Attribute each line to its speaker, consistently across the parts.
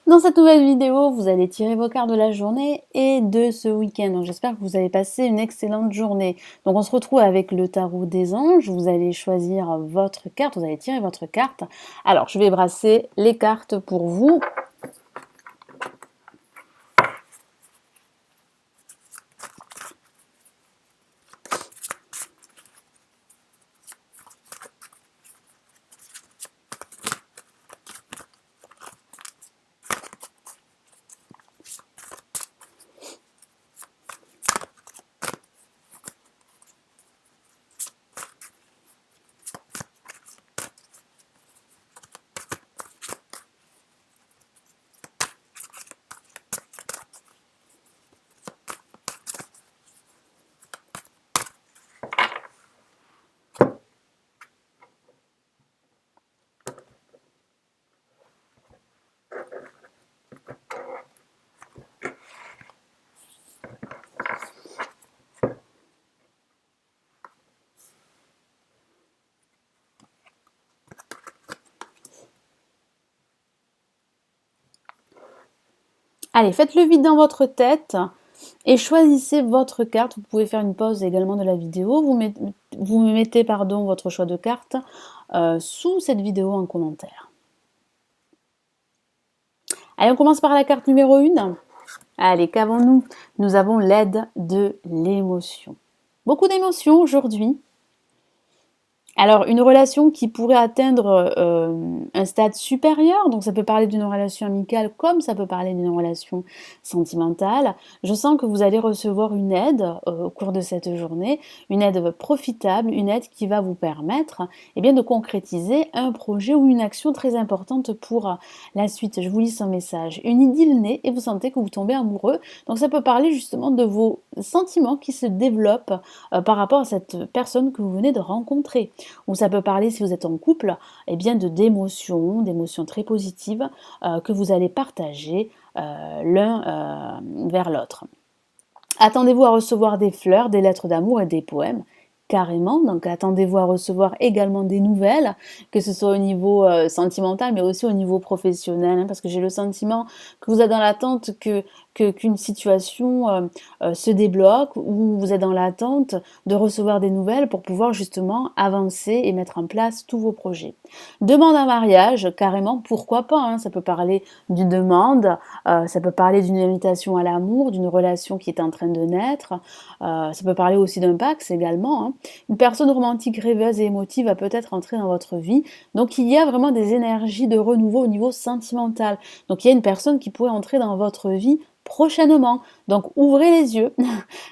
Speaker 1: Dans cette nouvelle vidéo, vous allez tirer vos cartes de la journée et de ce week-end. Donc j'espère que vous avez passé une excellente journée. Donc on se retrouve avec le tarot des anges. Vous allez choisir votre carte, vous allez tirer votre carte. Alors je vais brasser les cartes pour vous. Allez, faites le vide dans votre tête et choisissez votre carte. Vous pouvez faire une pause également de la vidéo. Vous me mettez votre choix de carte sous cette vidéo en commentaire. Allez, on commence par la carte numéro 1. Allez, qu'avons-nous? Nous avons l'aide de l'émotion. Beaucoup d'émotions aujourd'hui. Alors, une relation qui pourrait atteindre un stade supérieur, donc ça peut parler d'une relation amicale comme ça peut parler d'une relation sentimentale. Je sens que vous allez recevoir une aide au cours de cette journée, une aide profitable, une aide qui va vous permettre de concrétiser un projet ou une action très importante pour la suite. Je vous lis son message. Une idylle naît et vous sentez que vous tombez amoureux. Donc ça peut parler justement de vos sentiments qui se développent par rapport à cette personne que vous venez de rencontrer. Ou ça peut parler, si vous êtes en couple, d'émotions très positives que vous allez partager l'un vers l'autre. Attendez-vous à recevoir des fleurs, des lettres d'amour et des poèmes. Carrément, donc attendez-vous à recevoir également des nouvelles, que ce soit au niveau sentimental, mais aussi au niveau professionnel, parce que j'ai le sentiment que vous êtes dans l'attente qu'une situation se débloque, ou vous êtes dans l'attente de recevoir des nouvelles pour pouvoir justement avancer et mettre en place tous vos projets. Demande en mariage, carrément, pourquoi pas, ça peut parler d'une demande, ça peut parler d'une invitation à l'amour, d'une relation qui est en train de naître, ça peut parler aussi d'un Pax également. Une personne romantique, rêveuse et émotive va peut-être entrer dans votre vie. Donc il y a vraiment des énergies de renouveau au niveau sentimental. Donc il y a une personne qui pourrait entrer dans votre vie prochainement. Donc ouvrez les yeux.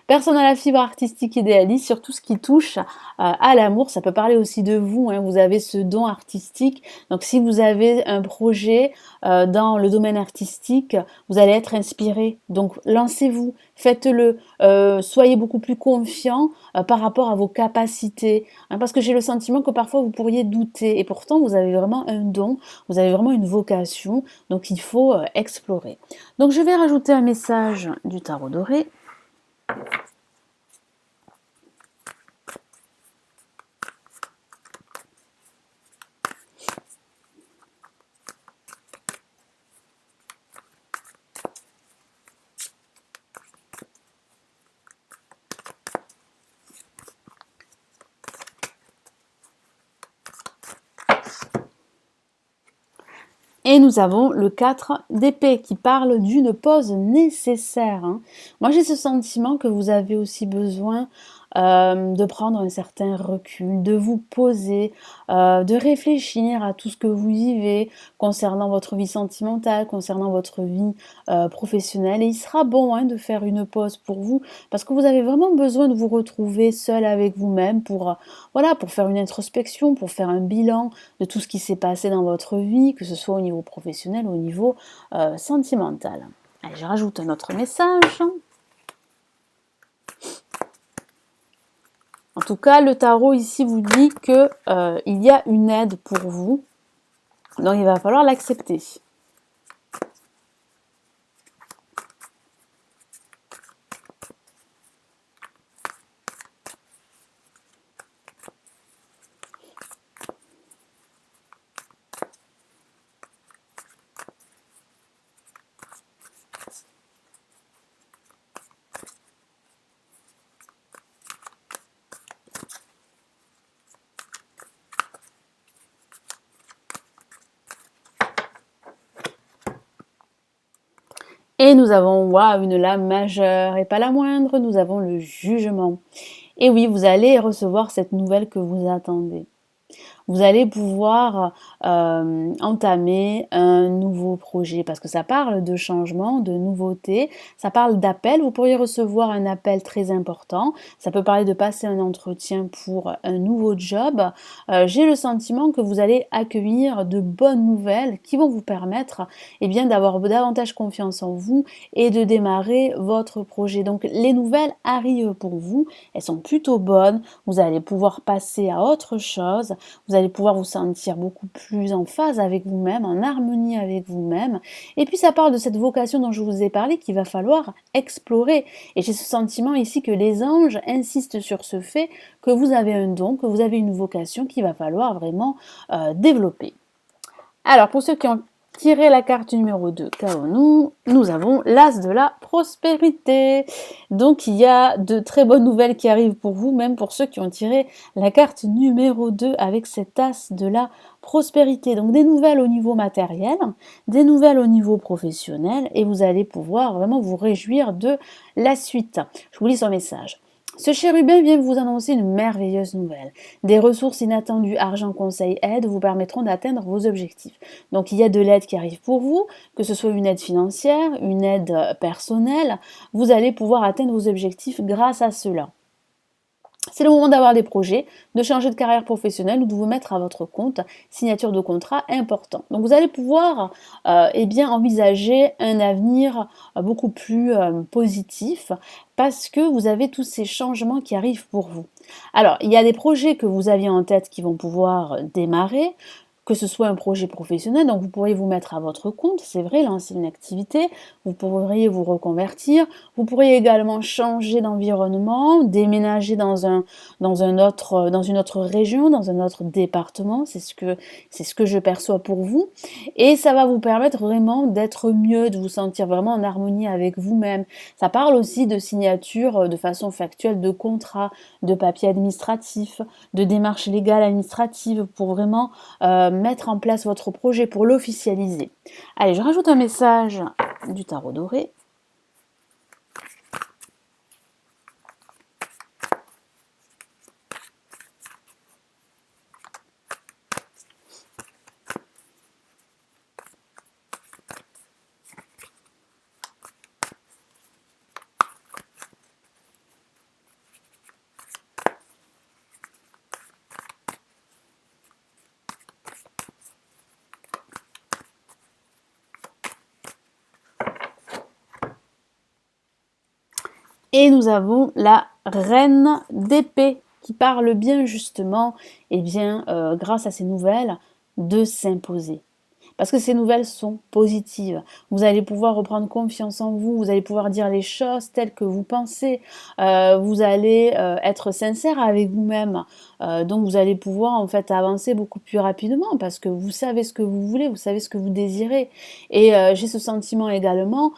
Speaker 1: Personne à la fibre artistique idéaliste sur tout ce qui touche à l'amour. Ça peut parler aussi de vous. Vous avez ce don artistique. Donc si vous avez un projet dans le domaine artistique, vous allez être inspiré. Donc lancez-vous, faites-le. Soyez beaucoup plus confiant par rapport à vos capacités. Parce que j'ai le sentiment que parfois vous pourriez douter. Et pourtant, vous avez vraiment un don, vous avez vraiment une vocation. Donc il faut explorer. Donc je vais rajouter un message du tarot doré. Et nous avons le 4 d'épée qui parle d'une pause nécessaire. Moi, j'ai ce sentiment que vous avez aussi besoin de prendre un certain recul, de vous poser, de réfléchir à tout ce que vous vivez concernant votre vie sentimentale, concernant votre vie professionnelle. Et il sera bon de faire une pause pour vous parce que vous avez vraiment besoin de vous retrouver seul avec vous-même pour faire une introspection, pour faire un bilan de tout ce qui s'est passé dans votre vie, que ce soit au niveau professionnel ou au niveau sentimental. Allez, je rajoute un autre message. En tout cas, le tarot ici vous dit que il y a une aide pour vous, donc il va falloir l'accepter. Et nous avons, waouh, une lame majeure et pas la moindre, nous avons le jugement. Et oui, vous allez recevoir cette nouvelle que vous attendez. Vous allez pouvoir entamer un nouveau projet parce que ça parle de changement, de nouveauté, ça parle d'appel. Vous pourriez recevoir un appel très important. Ça peut parler de passer un entretien pour un nouveau job. J'ai le sentiment que vous allez accueillir de bonnes nouvelles qui vont vous permettre bien, d'avoir davantage confiance en vous et de démarrer votre projet. Donc les nouvelles arrivent pour vous, elles sont plutôt bonnes. Vous allez pouvoir passer à autre chose. Vous allez pouvoir vous sentir beaucoup plus en phase avec vous-même, en harmonie avec vous-même. Et puis ça parle de cette vocation dont je vous ai parlé qu'il va falloir explorer. Et j'ai ce sentiment ici que les anges insistent sur ce fait que vous avez un don, que vous avez une vocation qu'il va falloir vraiment développer. Alors pour ceux qui ont tiré la carte numéro 2, nous avons l'as de la prospérité. Donc il y a de très bonnes nouvelles qui arrivent pour vous, même pour ceux qui ont tiré la carte numéro 2 avec cet as de la prospérité. Donc des nouvelles au niveau matériel, des nouvelles au niveau professionnel, et vous allez pouvoir vraiment vous réjouir de la suite. Je vous lis son message. Ce chérubin vient vous annoncer une merveilleuse nouvelle. Des ressources inattendues, argent, conseil, aide vous permettront d'atteindre vos objectifs. Donc il y a de l'aide qui arrive pour vous, que ce soit une aide financière, une aide personnelle, vous allez pouvoir atteindre vos objectifs grâce à cela. C'est le moment d'avoir des projets, de changer de carrière professionnelle ou de vous mettre à votre compte, signature de contrat important. Donc vous allez pouvoir envisager un avenir beaucoup plus positif parce que vous avez tous ces changements qui arrivent pour vous. Alors, il y a des projets que vous aviez en tête qui vont pouvoir démarrer, que ce soit un projet professionnel, donc vous pourriez vous mettre à votre compte, c'est vrai, lancer une activité, vous pourriez vous reconvertir, vous pourriez également changer d'environnement, déménager dans une autre région, dans un autre département, c'est ce que je perçois pour vous, et ça va vous permettre vraiment d'être mieux, de vous sentir vraiment en harmonie avec vous-même. Ça parle aussi de signature de façon factuelle de contrats, de papiers administratifs, de démarches légales administratives pour vraiment mettre en place votre projet, pour l'officialiser. Allez, je rajoute un message du tarot doré. Et nous avons la reine d'épée qui parle bien justement, grâce à ces nouvelles, de s'imposer. Parce que ces nouvelles sont positives. Vous allez pouvoir reprendre confiance en vous, vous allez pouvoir dire les choses telles que vous pensez, vous allez être sincère avec vous-même. Donc vous allez pouvoir en fait avancer beaucoup plus rapidement parce que vous savez ce que vous voulez, vous savez ce que vous désirez. Et j'ai ce sentiment également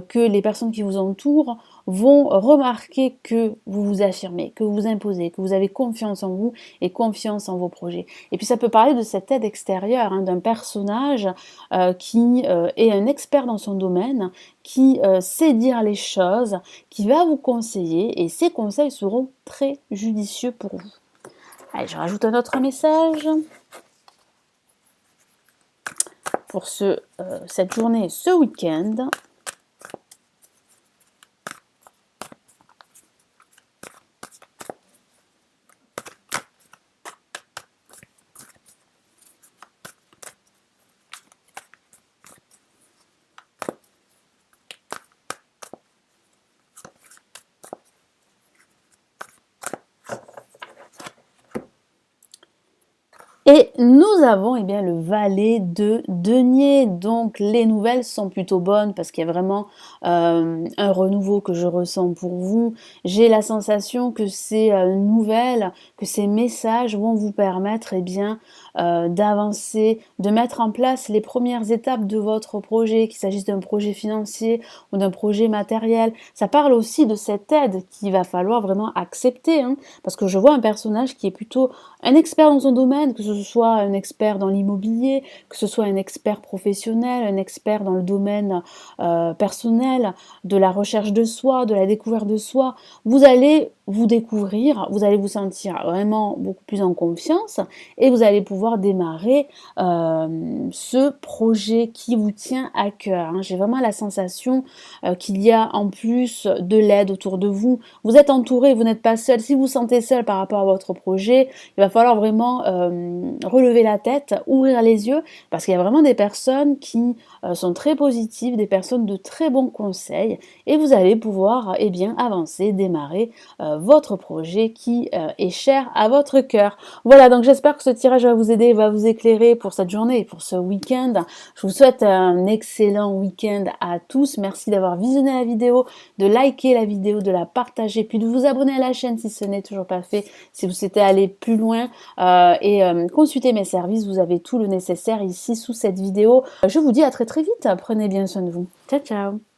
Speaker 1: que les personnes qui vous entourent vont remarquer que vous vous affirmez, que vous vous imposez, que vous avez confiance en vous et confiance en vos projets. Et puis ça peut parler de cette aide extérieure, d'un personnage qui est un expert dans son domaine, qui sait dire les choses, qui va vous conseiller et ces conseils seront très judicieux pour vous. Allez, je rajoute un autre message pour cette journée, ce week-end. Et nous avons le valet de denier, donc les nouvelles sont plutôt bonnes parce qu'il y a vraiment un renouveau que je ressens pour vous. J'ai la sensation que ces nouvelles, que ces messages vont vous permettre d'avancer, de mettre en place les premières étapes de votre projet, qu'il s'agisse d'un projet financier ou d'un projet matériel. Ça parle aussi de cette aide qu'il va falloir vraiment accepter, parce que je vois un personnage qui est plutôt un expert dans son domaine, que ce ce soit un expert dans l'immobilier, que ce soit un expert professionnel, un expert dans le domaine personnel, de la recherche de soi, de la découverte de soi, vous allez vous découvrir, vous allez vous sentir vraiment beaucoup plus en confiance et vous allez pouvoir démarrer ce projet qui vous tient à cœur, hein. J'ai vraiment la sensation qu'il y a en plus de l'aide autour de vous. Vous êtes entouré, vous n'êtes pas seul. Si vous vous sentez seul par rapport à votre projet, il va falloir vraiment relever la tête, ouvrir les yeux, parce qu'il y a vraiment des personnes qui sont très positives, des personnes de très bons conseils, et vous allez pouvoir eh bien, avancer, démarrer votre projet qui est cher à votre cœur. Voilà, donc j'espère que ce tirage va vous aider, va vous éclairer pour cette journée et pour ce week-end. Je vous souhaite un excellent week-end à tous. Merci d'avoir visionné la vidéo, de liker la vidéo, de la partager, puis de vous abonner à la chaîne si ce n'est toujours pas fait, si vous souhaitez aller plus loin et consulter mes services. Vous avez tout le nécessaire ici sous cette vidéo. Je vous dis à très très vite. Prenez bien soin de vous. Ciao, ciao.